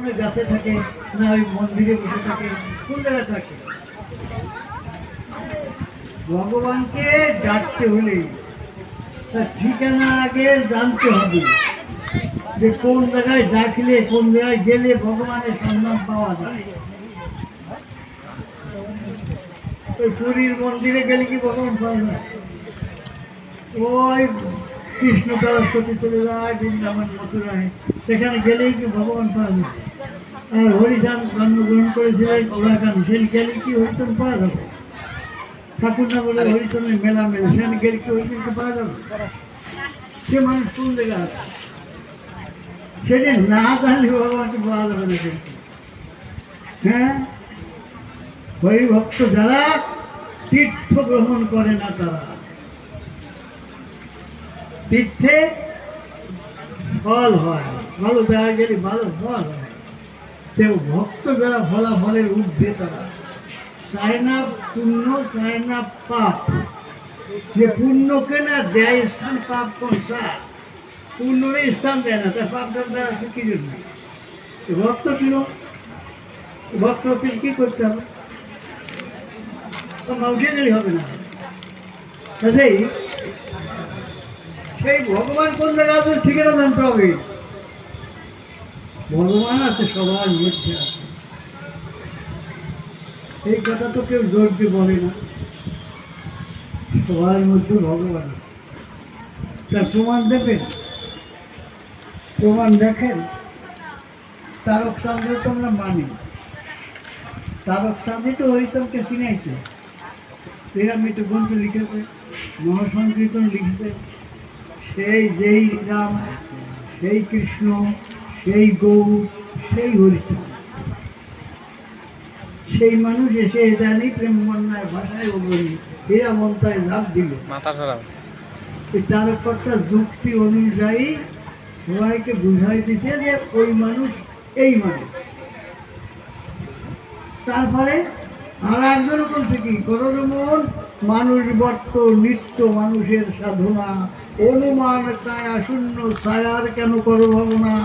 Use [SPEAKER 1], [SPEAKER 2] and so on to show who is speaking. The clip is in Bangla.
[SPEAKER 1] বনে গাছে থাকে, না ওই মন্দিরে বসে থাকে, কোন জায়গায় থাকে? ভগবানকে ডাকতে হলে তার ঠিকানা আগে জানতে হবে, যে কোন জায়গায় ডাকলে, কোন জায়গায় গেলে ভগবানের সন্ধান পাওয়া যায়। ওই পুরীর মন্দিরে গেলে কি ভগবান পাওয়া যায়? ওই কৃষ্ণ সরস্বতী চলে যায় বৃন্দাবন মথুরায়, সেখানে গেলেই কি ভগবান পাওয়া যায়? আর হরিচাঁদ জন্মগ্রহণ করেছিলেন ওলাকান, সেখানে গেলে কি হরিচাঁদ পাওয়া যাবে? ঠাকুর না বলে হরিচাঁদের মেলা মেলে, সেখানে গেলে কি হরিচাঁদকে পাওয়া যাবে? সে মানুষ কোন জায়গা আছে, সেটা না জানলে ভগবানকে পাওয়া যাবে না। হ্যাঁ, হরিভক্ত যারা তীর্থ গ্রহণ করে না, তারা তীর্থে ফল হয়, ভালো জায়গায় গেলে ভালো ফল হয়। কেউ ভক্ত যারা ফলাফলের ঊর্ধ্বে, তারা চায় না পুণ্য, চায় না পাপ। যে পুণ্যকে না দেয় স্থান, পাপ কোন চায়? পুণ্যরে স্থান দেয় না, তার পাপ দেওয়া কি জন্য? ভক্ত ছিল, ভক্ত হতে কি করতে হবে? উঠে গেলে হবে না। সেই ভগবান কোন জায়গায় আছে ঠিকানা জানতে হবে। ভগবান আছে সবার মধ্যে আছে, এই কথা তো কেউ জোর দিয়ে বলে না। সবার মধ্যে ভগবান আছে, তার প্রমাণ দেবেন? প্রমাণ দেখেন। তারক চাঁদ তো আমরা মানি, তারক চাঁদই তো হরিচাঁদকে চিনাইছে। এরামৃত গ্রন্থ লিখেছে, মহাসংকীর্তন লিখেছে। সেই যেই রাম, সেই কৃষ্ণ, সেই গৌর, সেই হরিচাঁদ। সেই মানুষ এসে জানি প্রেম বন্যায় ভাষায় অগ্রণী, এরা মন্তায় লাভ দিল। এই তারকর্তার যুক্তি অনুযায়ী সবাইকে বুঝাই দিছে যে ওই মানুষ এই মানুষ। তারপরে আর একজন বলছে কি, করোর মন মানুষ বর্ত নিত্য মানুষের সাধনা, অনুমান কায়া শূন্য ছায়ার কেন করো ভাবনা।